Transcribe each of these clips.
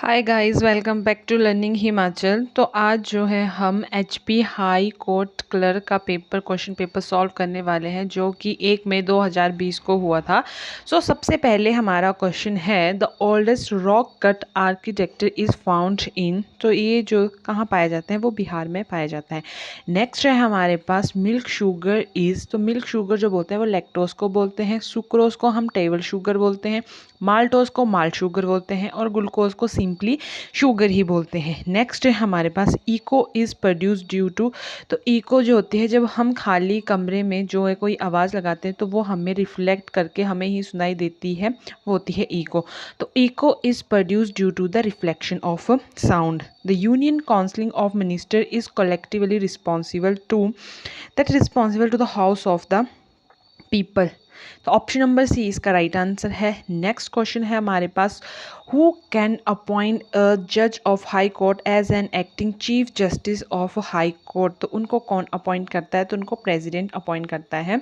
Hi guys, welcome back to learning Himachal. तो आज जो है हम एचपी हाई कोर्ट क्लर्क का क्वेश्चन पेपर सॉल्व करने वाले हैं जो कि 1 मई 2020 को हुआ था। सबसे पहले हमारा क्वेश्चन है the oldest rock cut architecture is found in. तो ये जो कहाँ पाया जाता है वो बिहार में पाया जाता है। नेक्स्ट है हमारे पास मिल्क शुगर इज़। तो मिल्क शुगर जो बोलते हैं वो लैक्टोज को बोलते हैं, सुक्रोज को हम टेबल शुगर बोलते हैं, माल्टोज को माल्ट शुगर बोलते हैं और ग्लूकोज को सिंपली शुगर ही बोलते हैं। नेक्स्ट है हमारे पास eco is produce due to. तो इको जो होती है जब हम खाली कमरे में जो है कोई आवाज़ लगाते हैं तो वो हमें रिफ्लेक्ट करके हमें ही सुनाई देती है, वो होती है इको। तो echo is produce due to the reflection of sound. The union council of minister is collectively responsible to the house of the people. तो ऑप्शन नंबर सी इसका राइट आंसर है। नेक्स्ट क्वेश्चन है हमारे पास who can appoint a जज of high court as an acting chief justice of high court. तो उनको कौन अपॉइंट करता है? तो उनको प्रेसिडेंट अपॉइंट करता है।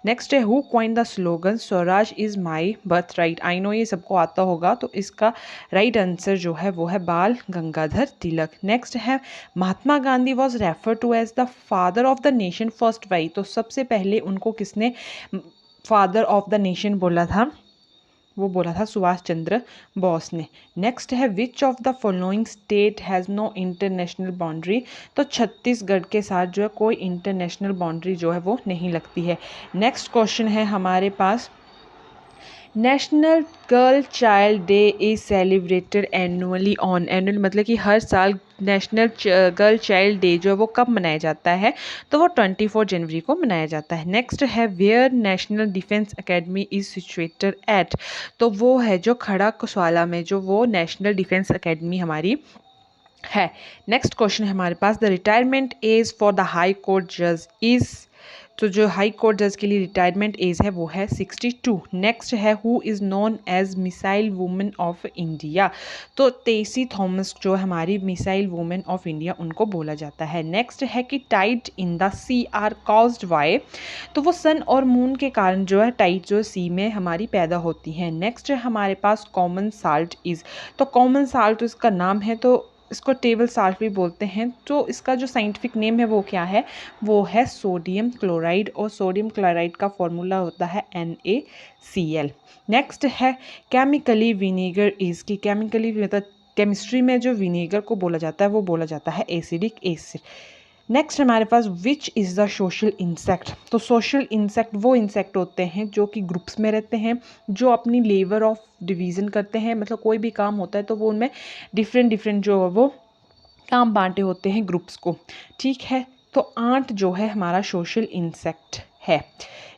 नेक्स्ट है who coin the slogan Swaraj is my birth right. I know ये सबको आता होगा, तो इसका राइट आंसर जो है वो है बाल गंगाधर तिलक। नेक्स्ट है Mahatma Gandhi was refer to as the father of the nation first by. तो सबसे पहले उनको किसने फादर ऑफ द नेशन बोला था? वो बोला था सुभाष चंद्र बोस ने। नेक्स्ट है which of the following state has no international boundary. तो छत्तीसगढ़ के साथ जो है कोई इंटरनेशनल बाउंड्री जो है वो नहीं लगती है। नेक्स्ट क्वेश्चन है हमारे पास national girl child day is celebrated annually on. Annual मतलब कि हर साल नेशनल गर्ल चाइल्ड डे जो है वो कब मनाया जाता है? तो वो 24 जनवरी को मनाया जाता है। नेक्स्ट है where national defence academy is situated at. तो वो है जो खड़ा कुशवाला में जो वो नेशनल डिफेंस एकेडमी हमारी है। नेक्स्ट क्वेश्चन है हमारे पास the retirement age for the high court जज इज़। तो जो हाई कोर्ट जज के लिए रिटायरमेंट एज है वो है 62। नेक्स्ट है who is known as missile women of India. तो टेसी थॉमस जो हमारी मिसाइल वुमेन ऑफ इंडिया उनको बोला जाता है। नेक्स्ट है कि tide in the sea are caused by. तो वो सन और मून के कारण जो है टाइड जो सी में हमारी पैदा होती है। नेक्स्ट है हमारे पास कॉमन साल्ट इज़। तो कॉमन साल्ट इसका नाम है, तो इसको टेबल साल्ट भी बोलते हैं। तो इसका जो साइंटिफिक नेम है वो क्या है? वो है सोडियम क्लोराइड, और सोडियम क्लोराइड का फॉर्मूला होता है NaCl। नेक्स्ट है केमिकली विनेगर इज़। की केमिकली मतलब केमिस्ट्री में जो विनेगर को बोला जाता है वो बोला जाता है एसिडिक एसिड। नेक्स्ट हमारे पास which is the social insect. तो सोशल इंसेक्ट वो इंसेक्ट होते हैं जो कि ग्रुप्स में रहते हैं, जो अपनी लेबर ऑफ डिवीज़न करते हैं। मतलब कोई भी काम होता है तो वो उनमें डिफरेंट डिफरेंट जो है वो काम बांटे होते हैं ग्रुप्स को। ठीक है, तो आंट जो है हमारा सोशल इंसेक्ट है।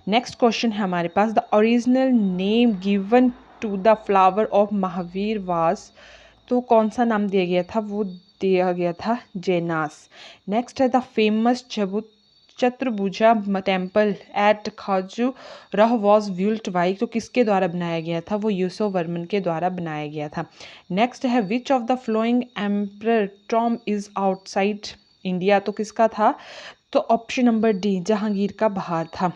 नेक्स्ट क्वेश्चन है हमारे पास the original name given to the flower of Mahavir was. तो कौन सा नाम दिया गया था? वो दिया गया था जेनास। नेक्स्ट है the famous Chaturbhuja temple at Khajuraho was built by. तो किसके द्वारा बनाया गया था? वो यूसुफवर्मन के द्वारा बनाया गया था। नेक्स्ट है which of the flowing emperor Tom is outside India. तो किसका था? तो ऑप्शन नंबर डी जहांगीर का बाहर था।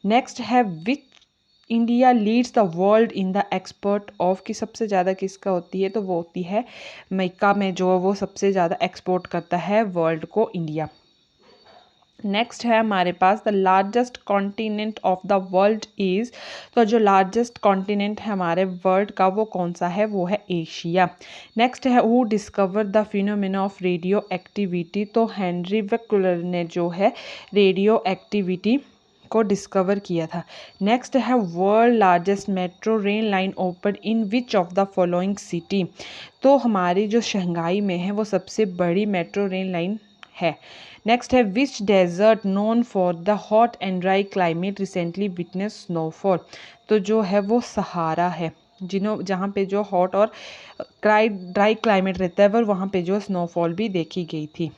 नेक्स्ट है which India leads the world in the export of. की सबसे ज़्यादा किसका होती है? तो वो होती है अमेरिका में, जो वो सबसे ज़्यादा एक्सपोर्ट करता है वर्ल्ड को, इंडिया। नेक्स्ट है हमारे पास the largest continent of the world is. तो जो लार्जेस्ट कॉन्टिनेंट है हमारे वर्ल्ड का वो कौन सा है? वो है एशिया। नेक्स्ट है who discover the phenomena of radio activity. तो हेनरी बेक्युलर ने जो है रेडियो एक्टिविटी को डिस्कवर किया था। नेक्स्ट है world largest metro rail line open in which of the following city. तो हमारी जो शंघाई में है वो सबसे बड़ी मेट्रो रेल लाइन है। नेक्स्ट है which desert known for the hot and dry climate recently witness snowfall. तो जो है वो सहारा है, जहाँ पे जो हॉट और ड्राई क्लाइमेट रहता है वहाँ पे जो स्नोफॉल भी देखी गई थी।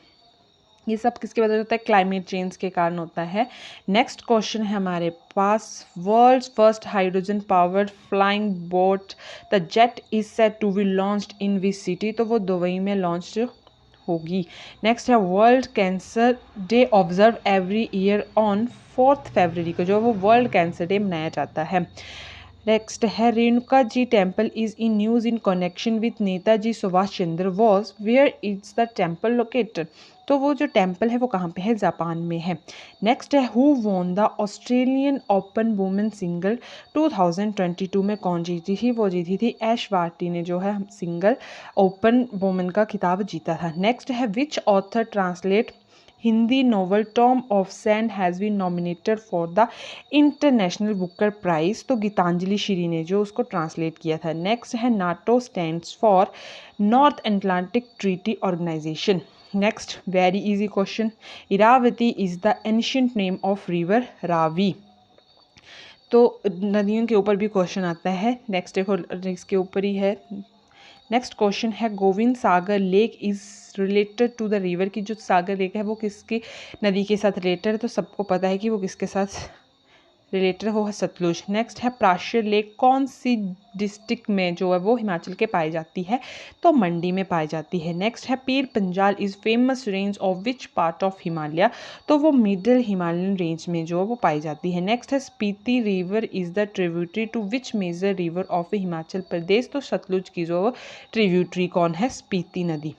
ये सब किसकी वजह से होता है? क्लाइमेट चेंज के कारण होता है। नेक्स्ट क्वेश्चन है हमारे पास world's first hydrogen powered flying boat the jet is set to be launched in which city. तो वो दुबई में लॉन्च होगी। नेक्स्ट है world cancer day observe every year on 4 February को, जो वो वर्ल्ड कैंसर डे मनाया जाता है। नेक्स्ट है Renuka ji temple is in news in connection with Netaji Subhash Chandra Bose, where is the temple located. तो वो जो टेम्पल है वो कहाँ पे है, जापान में है। नेक्स्ट है who won the Australian open women single 2022 में कौन जीती थी, वो जीती थी ऐश बार्टी ने जो है सिंगल ओपन वुमेन का खिताब जीता था। नेक्स्ट है which author translate Hindi novel Tomb of Sand has been nominated for the international Booker Prize. तो गीतांजलि श्री ने जो उसको ट्रांसलेट किया था। नेक्स्ट है NATO stands for North Atlantic Treaty Organization. Next very easy question, Iravati is the ancient name of river Ravi. तो नदियों के ऊपर भी क्वेश्चन आता है। नेक्स्ट देखो इसके ऊपर ही है। नेक्स्ट क्वेश्चन है Gobind Sagar lake is related to the river, की जो सागर लेक है वो किसकी नदी के साथ रिलेटेड है, तो सबको पता है कि वो किसके साथ रिलेटेड वो है सतलुज। नेक्स्ट है प्राशर लेक कौन सी डिस्ट्रिक्ट में जो है वो हिमाचल के पाई जाती है, तो मंडी में पाई जाती है। नेक्स्ट है Pir Panjal is famous range of which part of Himalaya, तो वो मिडिल हिमालयन रेंज में जो है वो पाई जाती है। नेक्स्ट है Spiti river is the tributary to which major river of Himachal Pradesh, तो सतलुज की जो ट्रिब्यूटरी कौन है, स्पीति नदी।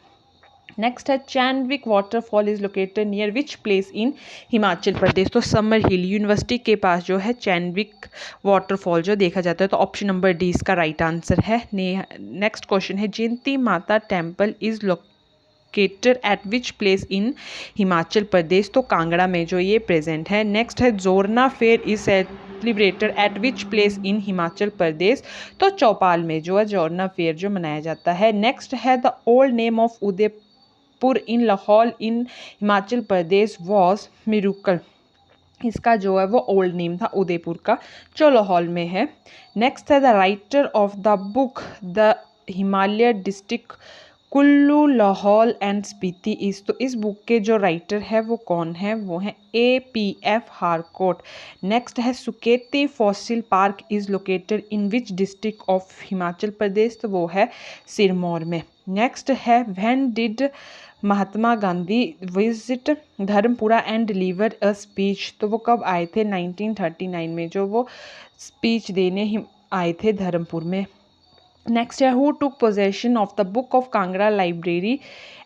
नेक्स्ट है Chadwick waterfall is located near which place in Himachal Pradesh, तो समर हिल यूनिवर्सिटी के पास जो है चैंडविक वाटरफॉल जो देखा जाता है, तो ऑप्शन नंबर डी इसका राइट आंसर है। नेक्स्ट क्वेश्चन है Jayanti Mata temple is located at which place in Himachal Pradesh, तो कांगड़ा में जो ये प्रेजेंट है। नेक्स्ट है Jorna fair is celebrated at which place in Himachal Pradesh, तो चौपाल में जो है जोरना फेयर जो मनाया जाता है। नेक्स्ट है the old name of Udaipur in Lahaul in Himachal Pradesh was Markul, इसका जो है वो ओल्ड नेम था उदयपुर का जो लाहौल में है। नेक्स्ट है the writer of the book the Himalaya district Kullu Lahaul and Spiti इस, तो इस बुक के जो राइटर है वो कौन है, वो है APF हारकोट। नेक्स्ट है Suketi fossil park is located in which district of Himachal Pradesh, तो वो है सिरमौर में। नेक्स्ट है when did Mahatma Gandhi visit Dharampura and deliver a speech, तो वो कब आए थे, 1939 में जो वो स्पीच देने आए थे धर्मपुर में। नेक्स्ट है who took possession of the book of Kangra library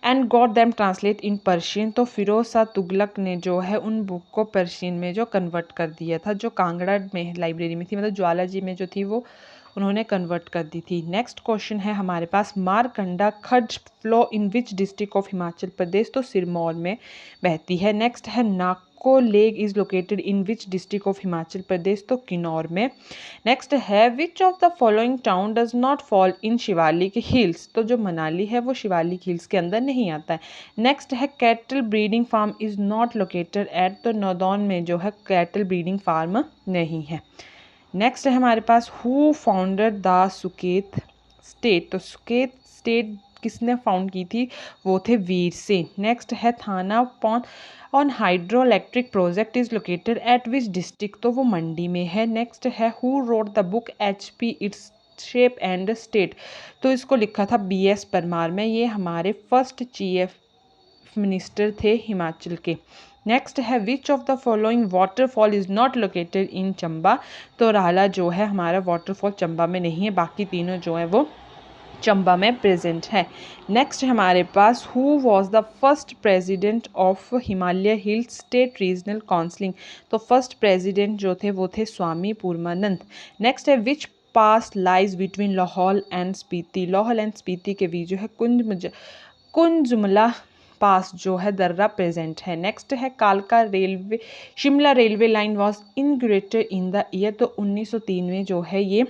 and got them translate in Persian, तो फिरोज शाह तुगलक ने जो है उन बुक को पर्शियन में जो कन्वर्ट कर दिया था, जो कांगड़ा में लाइब्रेरी में थी, मतलब ज्वाला जी में जो थी वो उन्होंने कन्वर्ट कर दी थी। नेक्स्ट क्वेश्चन है हमारे पास मारकंडा खड्ड flow in which district of Himachal Pradesh, तो सिरमौर में बहती है। नेक्स्ट है Nako lake is located in which district of Himachal Pradesh, तो किन्नौर में। नेक्स्ट है which of the following town does not fall in Shivalik hills, तो जो मनाली है वो शिवालिक हिल्स के अंदर नहीं आता है। नेक्स्ट है cattle breeding farm is not located at, तो नौदौन में जो है कैटल ब्रीडिंग फार्म नहीं है। नेक्स्ट है हमारे पास who founded the Suket state, तो सुकेत स्टेट किसने फाउंड की थी, वो थे वीर सिंह। नेक्स्ट है Thana Plaun on hydro electric project is located at which district, तो वो मंडी में है। नेक्स्ट है who wrote the book HP its shape and state, तो इसको लिखा था BS परमार में, ये हमारे फर्स्ट चीफ मिनिस्टर थे हिमाचल के। नेक्स्ट है which of the following waterfall is not located in Chamba, तो राला जो है हमारा वाटरफॉल चंबा में नहीं है, बाकी तीनों जो है वो चंबा में प्रेजेंट है। नेक्स्ट हमारे पास who was the first president of Himalaya hill state regional counselling, तो फर्स्ट प्रेसिडेंट जो थे वो थे स्वामी पूर्णानंद। नेक्स्ट है which pass lies between Lahaul and Spiti, Lahaul and Spiti के बीच जो है कुंजमला पास जो है दर्रा प्रेजेंट है। नेक्स्ट है कालका railway Shimla railway line was inaugurated in the year, तो 1903 में जो है ये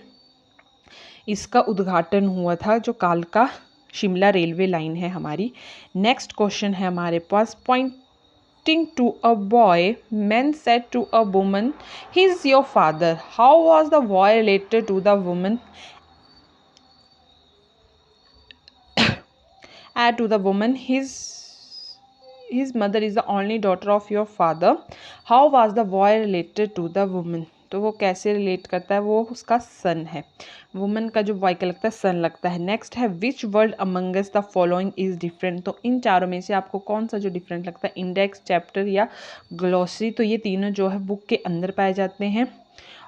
इसका उद्घाटन हुआ था, जो कालका शिमला रेलवे लाइन है हमारी। नेक्स्ट क्वेश्चन है हमारे पास pointing to a boy man said to a woman he is your father, how was the boy related to the woman to the woman his mother is the only daughter of your father, how was the boy related to the woman, तो वो कैसे relate करता है, वो उसका सन है। Woman का जो बॉय का लगता है सन लगता है। नेक्स्ट है which word Among Us the following is different, तो इन चारों में से आपको कौन सा जो डिफरेंट लगता है, इंडेक्स, चैप्टर या ग्लोसरी, तो ये तीनों जो है बुक के अंदर पाए जाते हैं।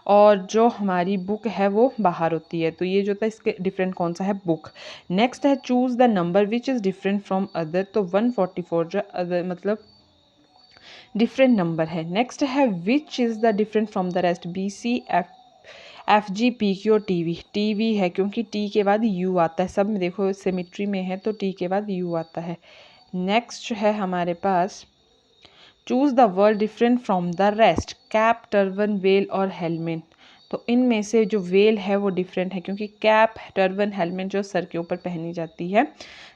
और जो हमारी बुक है वो बाहर होती है। तो ये जो था इसके डिफरेंट कौन सा है, बुक। नेक्स्ट है choose the number which is different from other, तो 144 जो अदर मतलब डिफरेंट नंबर है। नेक्स्ट है विच is the different from the rest, BC, FG, PQ और टी वी है क्योंकि टी के बाद यू आता है, सब में देखो सिमेट्री में है तो टी के बाद यू आता है। नेक्स्ट है हमारे पास choose the word different from the rest, cap, turban, well और हेलमेट। तो इनमें से जो वेल है वो डिफरेंट है क्योंकि कैप, टर्बन, हेलमेट जो सर के ऊपर पहनी जाती है।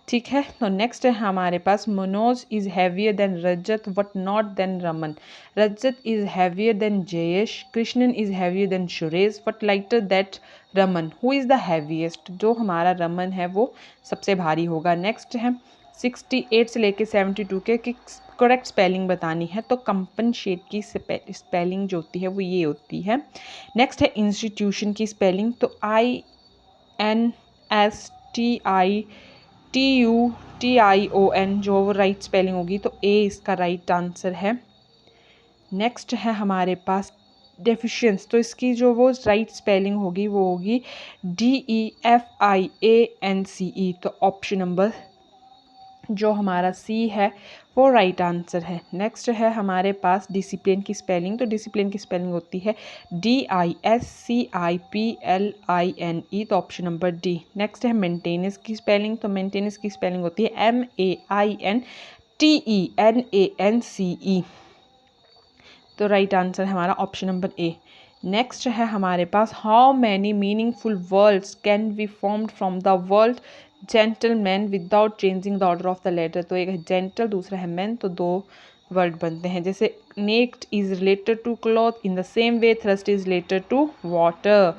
ठीक है, तो नेक्स्ट है हमारे पास Manoj is heavier than Rajat but not than Raman. Rajat is heavier than Jayesh, Krishnan is heavier than Suresh but lighter that Raman. Who is the heaviest, जो हमारा रमन है वो सबसे भारी होगा। नेक्स्ट है 68 से लेके 72 के कि करेक्ट स्पेलिंग बतानी है, तो कंपनशेट की स्पेलिंग जो होती है वो ये होती है। नेक्स्ट है इंस्टीट्यूशन की स्पेलिंग, तो INSTITUTION जो राइट स्पेलिंग होगी तो ए इसका राइट आंसर है। नेक्स्ट है हमारे पास डेफिशिएंस, तो इसकी जो वो राइट स्पेलिंग होगी वो होगी DEFIANCE, तो ऑप्शन नंबर जो हमारा सी है वो राइट आंसर है। नेक्स्ट है हमारे पास डिसिप्लिन की स्पेलिंग, तो डिसिप्लिन की स्पेलिंग होती है DISCIPLINE, तो ऑप्शन नंबर डी। नेक्स्ट है मेंटेनेंस की स्पेलिंग, तो मेंटेनेंस की स्पेलिंग होती है MAINTENANCE, तो राइट आंसर है हमारा ऑप्शन नंबर ए। नेक्स्ट है हमारे पास how many meaningful words can be formed from the word gentleman without changing the order of the letter. तो एक है जेंटल, दूसरा है मैन, तो दो वर्ड बनते हैं। जैसे naked is related to cloth, in the same way thirst is related to water.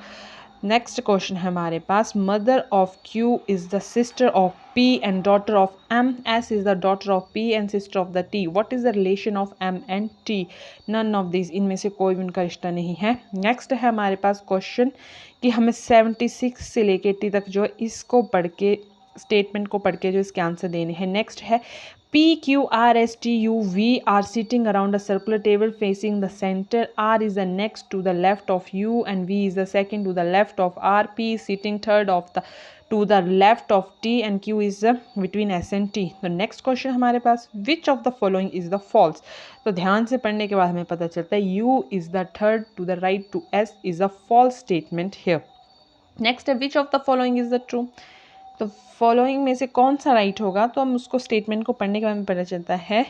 Next question है हमारे पास mother of Q is the sister of P and daughter of M, S is the daughter of P and sister of the T, what is the relation of M and T, none of this, इनमें से कोई भी उनका रिश्ता नहीं है। Next है हमारे पास क्वेश्चन कि हमें 76 से लेके 80 तक जो है इसको पढ़ के स्टेटमेंट को पढ़ के जो इसके आंसर देने हैं। नेक्स्ट है PQRSTUV are sitting around a circular table facing the center. R is the next to the left of U and V is the second to the left of R. P is sitting third of the to the left of T and Q is between S and T. The next question हमारे पास which of the following is the false. तो ध्यान से पढ़ने के बाद हमें पता चलता है U is the third to the right to S is a false statement here. Next है which of the following is the true. तो फॉलोइंग में से कौन सा राइट होगा, तो हम उसको स्टेटमेंट को पढ़ने के बाद में पता चलता है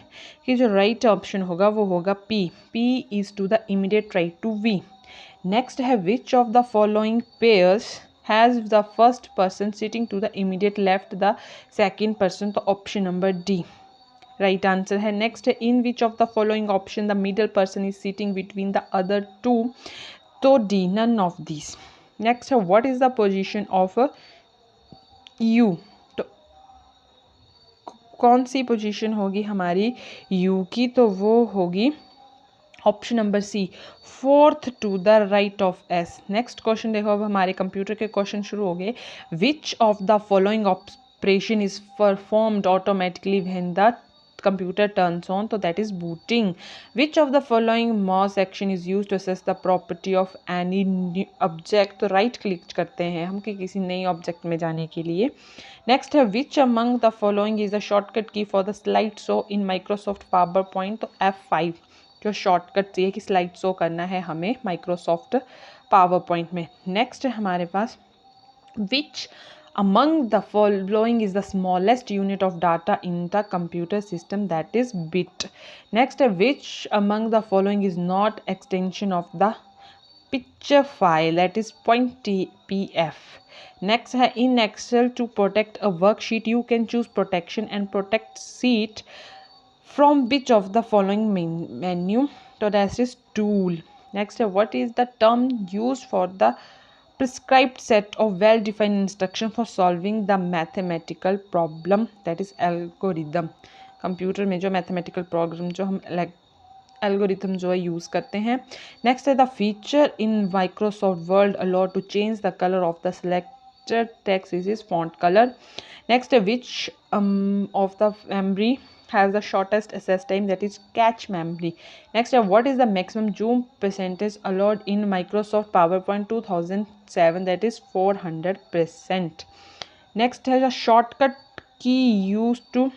कि जो राइट ऑप्शन होगा वो होगा P is to the immediate right to V. Next है which of the following pairs has the first person sitting to the immediate left the second person, तो option number D right answer है। Next है in which of the following option the middle person is sitting between the other two, तो D none of this. Next है what is the position of U, तो कौन सी position होगी हमारी you की, तो वो होगी option number C, fourth to the right of S. Next question देखो, अब हमारे कंप्यूटर के क्वेश्चन शुरू हो गए। Which of the following operation is performed automatically when the computer turns on, तो that is booting. Which of the following mouse action is used to assess the property of any object, तो right click करते हैं हम कि किसी नई object में जाने के लिए। नेक्स्ट है which among the following is the shortcut key for the slide show in Microsoft PowerPoint, तो F5 जो शॉर्टकट है कि स्लाइड शो करना है हमें माइक्रोसॉफ्ट पावर पॉइंट में। नेक्स्ट है हमारे पास विच among the following is the smallest unit of data in the computer system, that is bit. Next, which among the following is not extension of the picture file, that is .pf. Next, in Excel to protect a worksheet you can choose protection and protect sheet from which of the following menu, so that is tool. Next, what is the term used for the prescribed set of well-defined instruction for solving the mathematical problem, that is algorithm. Computer में जो mathematical problem जो हम algorithm जो है use करते हैं। Next है the feature in Microsoft Word allow to change the colour of the selected text is font colour. Next है which of the memory has the shortest access time, that is cache memory. Next, what is the maximum zoom percentage allowed in Microsoft PowerPoint 2007, that is 400%. Next has a shortcut key used to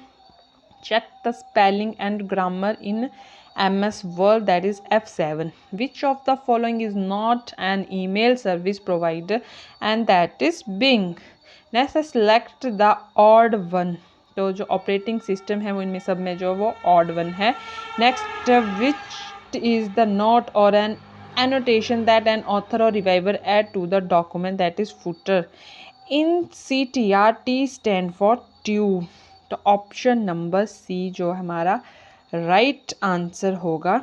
check the spelling and grammar in MS Word, that is F7. Which of the following is not an email service provider, and that is Bing. Next select the odd one, तो जो operating system है वो इनमें सब में जो वो odd one है. Next, which is the note और N annotation that an author or reviewer add to the document, that is footer. In CTR, T stand for tube. तो ऑप्शन नंबर सी जो हमारा राइट आंसर होगा,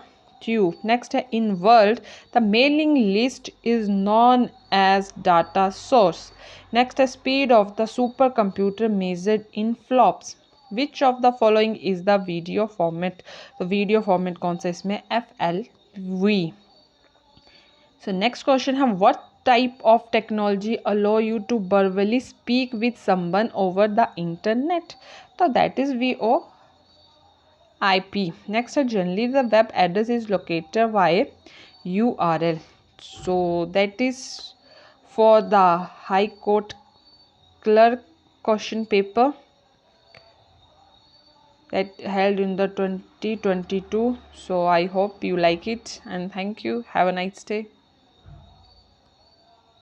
tube. Next है, in world the mailing list is known as data source. Next है, speed of the super computer measured in flops. Which of the following is the video format. तो video format कौन सा इसमें, FLV. So next question है, what type of technology allow you to verbally speak with someone over the internet. So that is VoIP. Next, generally the web address is located via URL. So that is for the High Court clerk question paper that held in the 2022. So I hope you like it, and thank you. Have a nice day.